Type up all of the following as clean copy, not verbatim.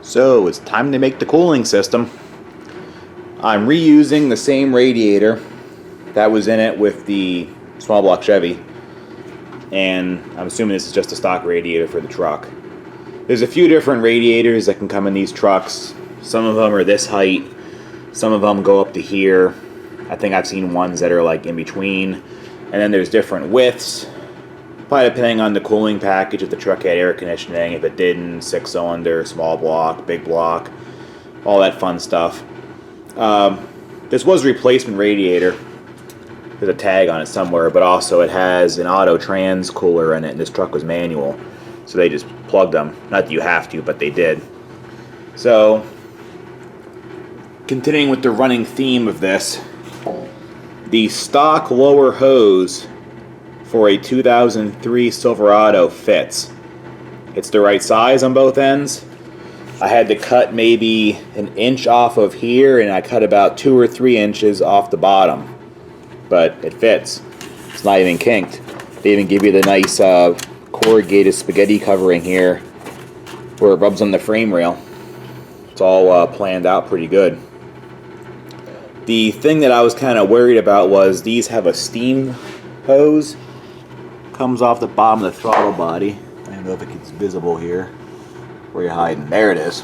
So it's time to make the cooling system. I'm reusing the same radiator that was in it with the small block Chevy, and I'm assuming this is just a stock radiator for the truck. There's a few different radiators that can come in these trucks. Some of them are this height, some of them go up to here. I think I've seen ones that are like in between, and then there's different widths, probably depending on the cooling package, if the truck had air conditioning, if it didn't, 6-cylinder, small block, big block, all that fun stuff. This was a replacement radiator. There's a tag on it somewhere, but also it has an auto trans cooler in it, and this truck was manual, so they just plugged them. Not that you have to, but they did. So, continuing with the running theme of this, the stock lower hose for a 2003 Silverado fits. It's the right size on both ends. I had to cut maybe an inch off of here, and I cut about 2 or 3 inches off the bottom. But it fits. It's not even kinked. They even give you the nice corrugated spaghetti covering here where it rubs on the frame rail. It's all planned out pretty good. The thing that I was kind of worried about was these have a steam hose. Comes off the bottom of the throttle body. I don't know if it's visible here. Where you're hiding. There it is.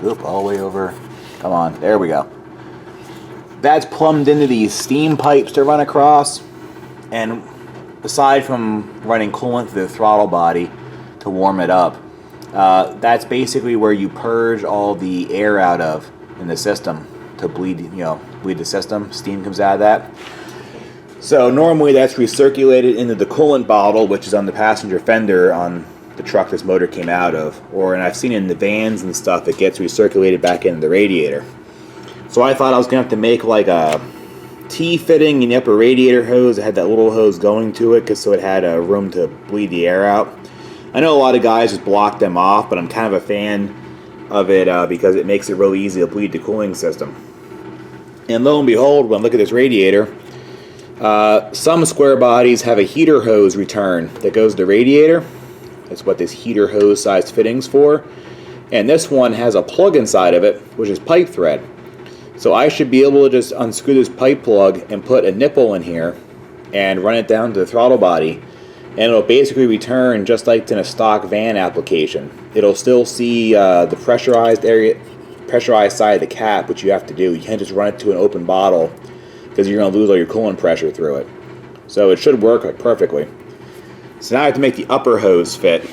Oop, all the way over. Come on, there we go. That's plumbed into these steam pipes to run across, and aside from running coolant through the throttle body to warm it up, that's basically where you purge all the air out of in the system to bleed the system. Steam comes out of that. So normally that's recirculated into the coolant bottle, which is on the passenger fender on the truck this motor came out of, and I've seen it in the vans and stuff, it gets recirculated back into the radiator. So I thought I was going to have to make like a T-fitting in the upper radiator hose. It had that little hose going to it so it had room to bleed the air out. I know a lot of guys just block them off, but I'm kind of a fan of it because it makes it really easy to bleed the cooling system. And lo and behold, when I look at this radiator, some square bodies have a heater hose return that goes to the radiator. That's what this heater hose size fitting's for. And this one has a plug inside of it, which is pipe thread. So I should be able to just unscrew this pipe plug and put a nipple in here and run it down to the throttle body, and it'll basically return just like in a stock van application. It'll still see the pressurized side of the cap, which you have to do. You can't just run it to an open bottle because you're going to lose all your coolant pressure through it. So it should work perfectly. So now I have to make the upper hose fit.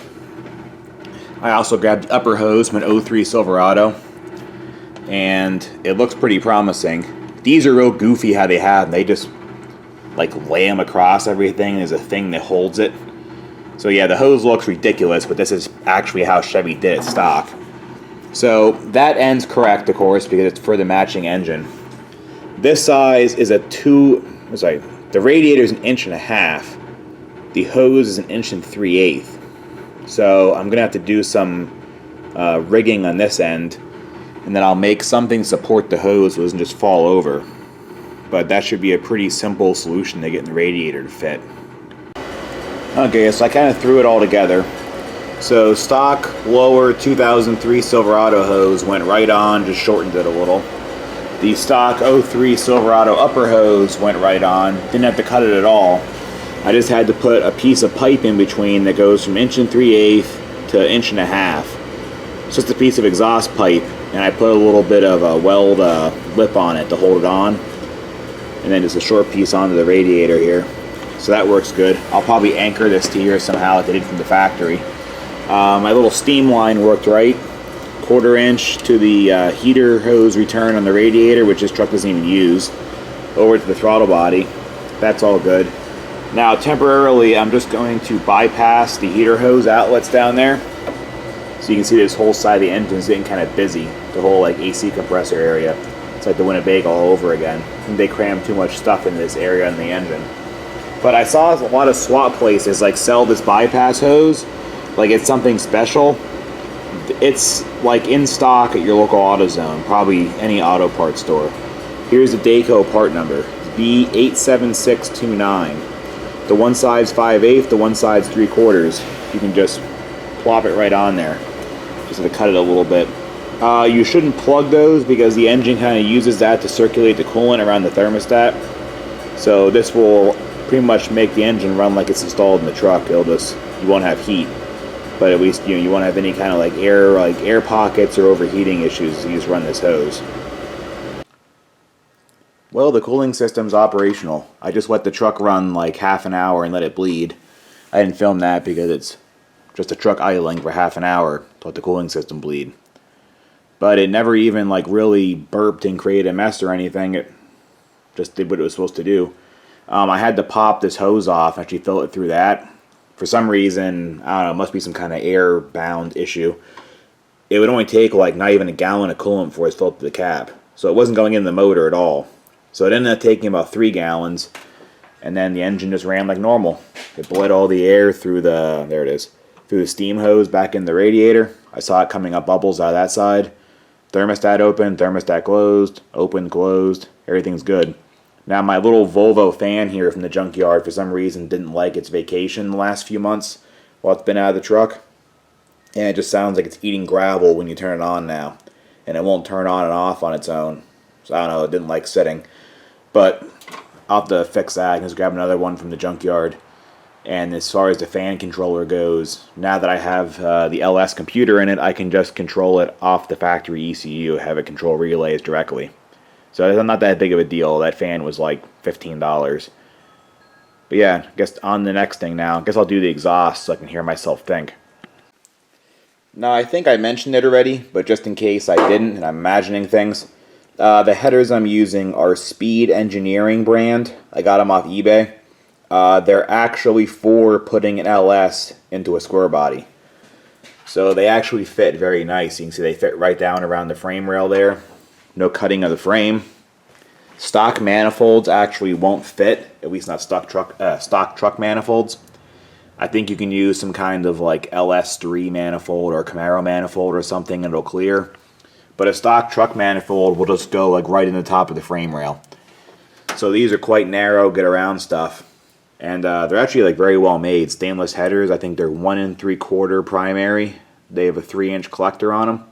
I also grabbed the upper hose from an 03 Silverado, and it looks pretty promising. These are real goofy how they have them. They just like lay them across everything. There's a thing that holds it. So yeah, the hose looks ridiculous, but this is actually how Chevy did it stock. So that end's correct, of course, because it's for the matching engine. This size is the radiator is 1.5 inches. The hose is 1 3/8 inches. So I'm gonna have to do some rigging on this end, and then I'll make something support the hose so it doesn't just fall over. But that should be a pretty simple solution to getting the radiator to fit. Okay, so I kind of threw it all together. So stock lower 2003 Silverado hose went right on, just shortened it a little. The stock 03 Silverado upper hose went right on, didn't have to cut it at all. I just had to put a piece of pipe in between that goes from 1 3/8 to 1.5 inches. It's just a piece of exhaust pipe, and I put a little bit of a weld lip on it to hold it on, and then just a short piece onto the radiator here. So that works good. I'll probably anchor this to here somehow like I did from the factory. My little steam line worked right. 1/4 inch to the heater hose return on the radiator, which this truck doesn't even use, over to the throttle body. That's all good. Now temporarily I'm just going to bypass the heater hose outlets down there. So you can see this whole side of the engine is getting kind of busy. The whole like AC compressor area. It's like the Winnebago all over again. And they cram too much stuff in this area in the engine. But I saw a lot of swap places like sell this bypass hose like it's something special. It's like in stock at your local AutoZone, probably any auto parts store. Here's the Dayco part number, B87629. The one side's 5/8, the one side's 3/4. You can just plop it right on there. Just have to cut it a little bit. You shouldn't plug those because the engine kind of uses that to circulate the coolant around the thermostat. So this will pretty much make the engine run like it's installed in the truck. You won't have heat, but at least you won't have any kind of air pockets or overheating issues as you just run this hose. Well, the cooling system's operational. I just let the truck run like half an hour and let it bleed. I didn't film that because it's just a truck idling for half an hour to let the cooling system bleed. But it never even really burped and created a mess or anything. It just did what it was supposed to do. I had to pop this hose off and actually fill it through that. For some reason, I don't know, it must be some kind of air-bound issue. It would only take not even a gallon of coolant before it's filled to the cap. So it wasn't going in the motor at all. So it ended up taking about 3 gallons, and then the engine just ran like normal. It bled all the air through through the steam hose back in the radiator. I saw it coming up bubbles out of that side. Thermostat open, thermostat closed, open, closed, everything's good. Now my little Volvo fan here from the junkyard for some reason didn't like its vacation the last few months while it's been out of the truck. And it just sounds like it's eating gravel when you turn it on now. And it won't turn on and off on its own. So I don't know, it didn't like sitting. But I'll have to fix that. I can just grab another one from the junkyard. And as far as the fan controller goes, now that I have the LS computer in it, I can just control it off the factory ECU, have it control relays directly. So it's not that big of a deal. That fan was like $15. But yeah, I guess on the next thing now. I guess I'll do the exhaust so I can hear myself think. Now, I think I mentioned it already, but just in case I didn't and I'm imagining things, the headers I'm using are Speed Engineering brand. I got them off eBay. They're actually for putting an LS into a square body. So they actually fit very nice. You can see they fit right down around the frame rail there. No cutting of the frame. Stock manifolds actually won't fit, at least not stock truck manifolds. I think you can use some kind of LS3 manifold or Camaro manifold or something and it'll clear. But a stock truck manifold will just go right in the top of the frame rail. So these are quite narrow, get around stuff. And they're actually very well made. Stainless headers, I think they're 1 3/4 primary. They have a 3-inch collector on them.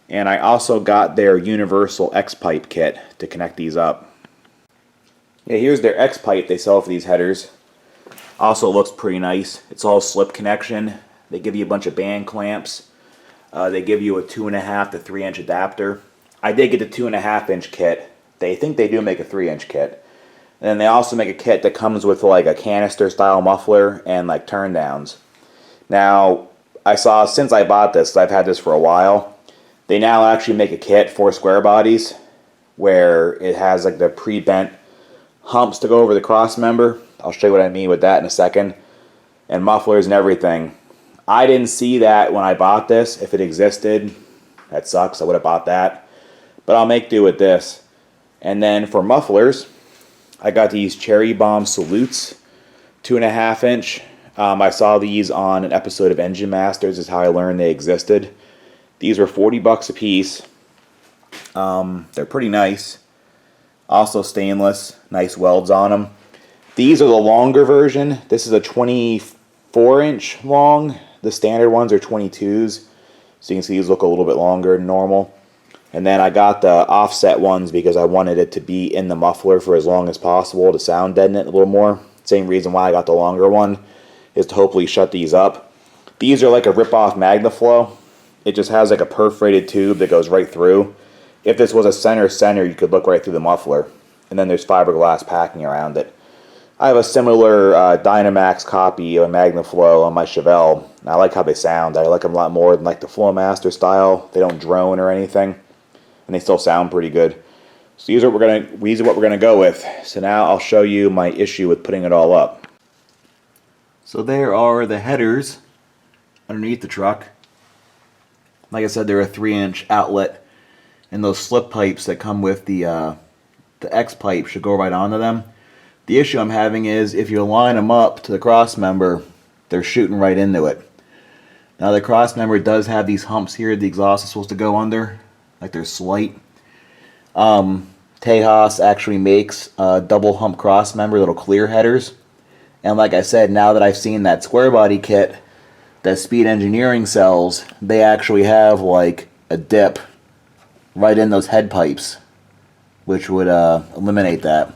And I also got their universal X-pipe kit to connect these up. Yeah, here's their X-pipe they sell for these headers. Also looks pretty nice. It's all slip connection. They give you a bunch of band clamps. They give you a 2.5 to 3-inch adapter. I did get the 2.5-inch kit. They think they do make a 3-inch kit. And then they also make a kit that comes with a canister style muffler and turn downs. Now, I saw since I bought this, I've had this for a while, they now actually make a kit for square bodies where it has the pre-bent humps to go over the cross member. I'll show you what I mean with that in a second. And mufflers and everything. I didn't see that when I bought this. If it existed, that sucks. I would have bought that. But I'll make do with this. And then for mufflers, I got these Cherry Bomb Salutes, 2.5-inch. I saw these on an episode of Engine Masters is how I learned they existed. These were $40 a piece. They're pretty nice. Also stainless, nice welds on them. These are the longer version. This is a 24-inch long. The standard ones are 22s. So you can see these look a little bit longer than normal. And then I got the offset ones because I wanted it to be in the muffler for as long as possible to sound deaden it a little more. Same reason why I got the longer one is to hopefully shut these up. These are like a rip-off MagnaFlow. It just has a perforated tube that goes right through. If this was a center, you could look right through the muffler. And then there's fiberglass packing around it. I have a similar Dynamax copy of a MagnaFlow on my Chevelle. I like how they sound. I like them a lot more than the Flowmaster style. They don't drone or anything. And they still sound pretty good. So these are what we're gonna go with. So now I'll show you my issue with putting it all up. So there are the headers underneath the truck. Like I said, they're a 3-inch outlet, and those slip pipes that come with the X pipe should go right onto them. The issue I'm having is if you line them up to the cross member, they're shooting right into it. Now the cross member does have these humps here the exhaust is supposed to go under, they're slight. Tejas actually makes a double hump cross member that'll clear headers. And like I said, now that I've seen that square body kit that Speed Engineering sells, they actually have a dip right in those head pipes, which would eliminate that.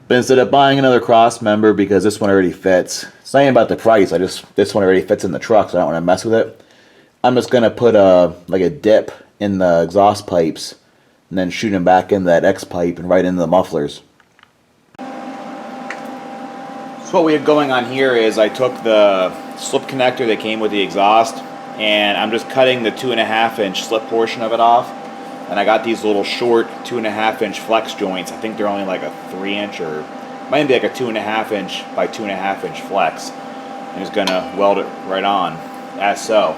But instead of buying another cross member, because this one already fits, it's not even about the price, this one already fits in the truck, so I don't want to mess with it. I'm just going to put like a dip in the exhaust pipes and then shoot them back into that X pipe and right into the mufflers. So what we have going on here is I took the slip connector that came with the exhaust and I'm just cutting the 2.5-inch slip portion of it off. And I got these little short 2.5-inch flex joints. I think they're only like a 3-inch or might be like a 2.5-inch by 2.5-inch flex. I'm just gonna weld it right on, as so.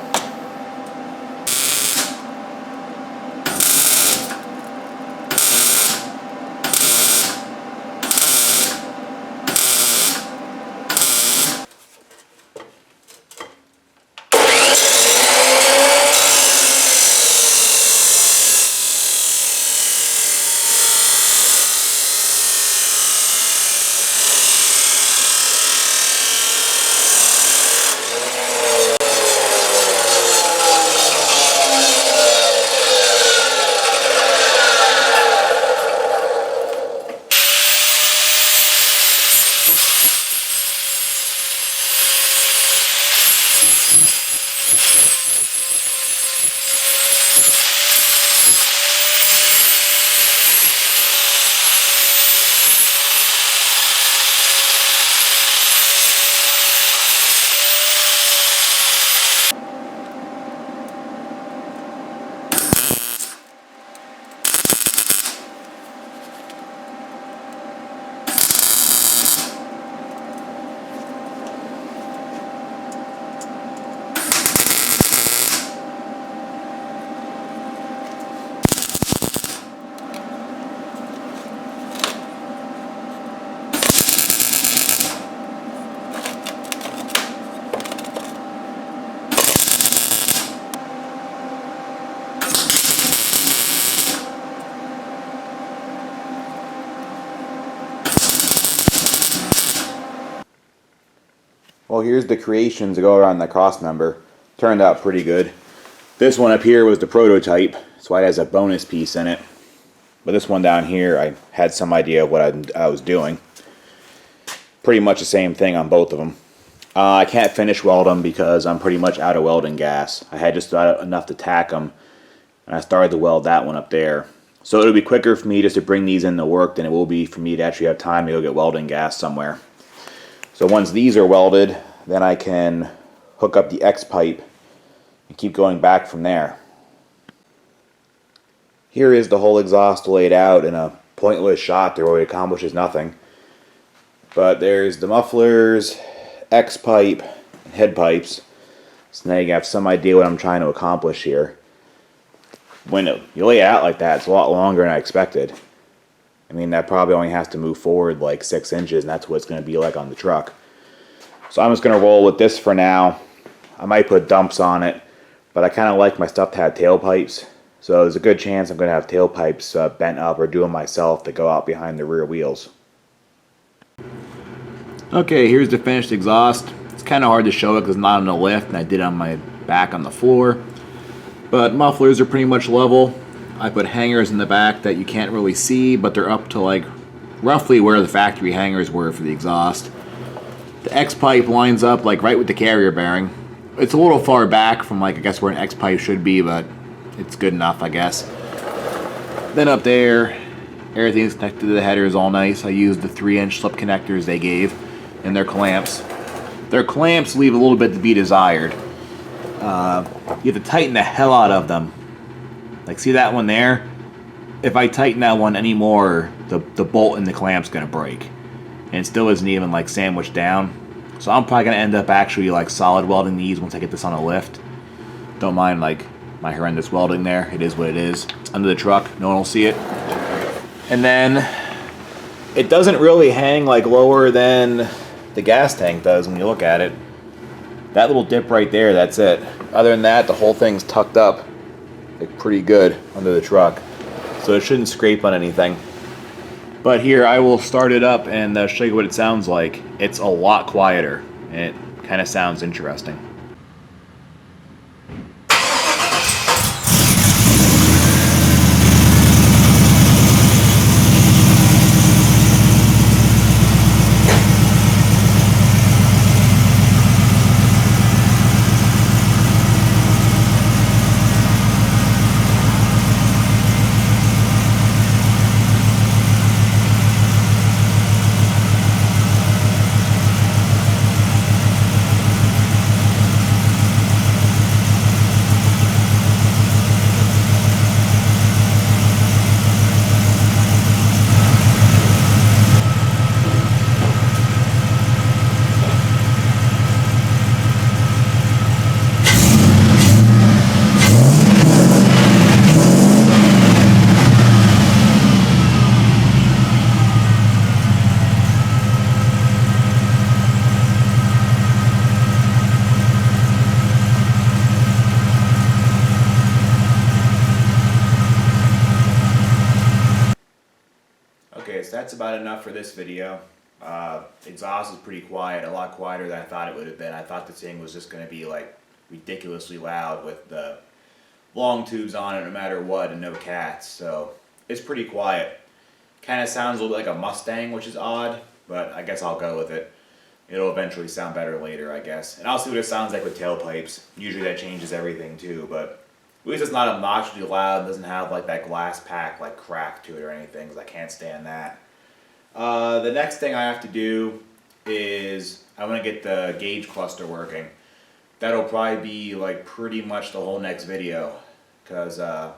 Well, here's the creations that go around the cross member. Turned out pretty good. This one up here was the prototype, so it has a bonus piece in it. But this one down here, I had some idea of what I was doing. Pretty much the same thing on both of them. I can't finish weld them because I'm pretty much out of welding gas. I had just enough to tack them, and I started to weld that one up there. So it'll be quicker for me just to bring these into work than it will be for me to actually have time to go get welding gas somewhere. So once these are welded, then I can hook up the X pipe and keep going back from there. Here is the whole exhaust laid out in a pointless shot there where it accomplishes nothing. But there's the mufflers, X pipe, and head pipes. So now you have some idea what I'm trying to accomplish here. When you lay it out like that, it's a lot longer than I expected. I mean, that probably only has to move forward like 6 inches, and that's what it's going to be like on the truck. So I'm just going to roll with this for now. I might put dumps on it, but I kind of like my stuff to have tailpipes. So there's a good chance I'm going to have tailpipes bent up or do them myself that go out behind the rear wheels. Okay, here's the finished exhaust. It's kind of hard to show it because it's not on the lift, and I did it on my back on the floor. But mufflers are pretty much level. I put hangers in the back that you can't really see, but they're up to like roughly where the factory hangers were for the exhaust. The X pipe lines up like right with the carrier bearing. It's a little far back from like I guess where an X pipe should be, but it's good enough I guess. Then up there, everything's connected to the headers all nice. I used the 3-inch slip connectors they gave and their clamps. Their clamps leave a little bit to be desired. You have to tighten the hell out of them. Like, see that one there? If I tighten that one anymore, the bolt in the clamp's gonna break. And it still isn't even like sandwiched down. So I'm probably gonna end up actually like solid welding these once I get this on a lift. Don't mind like my horrendous welding there. It is what it is. It's under the truck, no one will see it. And then it doesn't really hang like lower than the gas tank does when you look at it. That little dip right there, that's it. Other than that, the whole thing's tucked up like pretty good under the truck. So it shouldn't scrape on anything. But here I will start it up and show you what it sounds like. It's a lot quieter and it kind of sounds interesting. that's about enough for this video. Exhaust is pretty quiet, a lot quieter than I thought it would have been. I thought this thing was just going to be like ridiculously loud with the long tubes on it no matter what and no cats, so it's pretty quiet. Kind of sounds a little bit like a Mustang, which is odd, but I guess I'll go with it. It'll eventually sound better later, I guess. And I'll see what it sounds like with tailpipes. Usually that changes everything too, but at least it's not obnoxiously loud. It doesn't have like that glass pack like crack to it or anything, because I can't stand that. The next thing I have to do is I want to get the gauge cluster working. That'll probably be like pretty much the whole next video, because I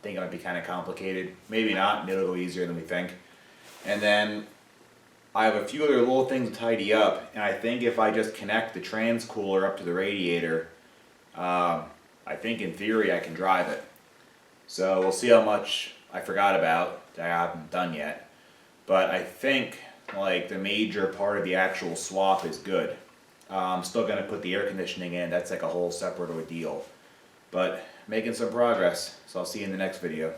think it might be kind of complicated. Maybe not, maybe it'll go easier than we think. And then I have a few other little things to tidy up, and I think if I just connect the trans cooler up to the radiator, I think in theory I can drive it. So we'll see how much I forgot about that I haven't done yet. But I think like the major part of the actual swap is good. I'm still going to put the air conditioning in. That's like a whole separate ordeal. But making some progress. So I'll see you in the next video.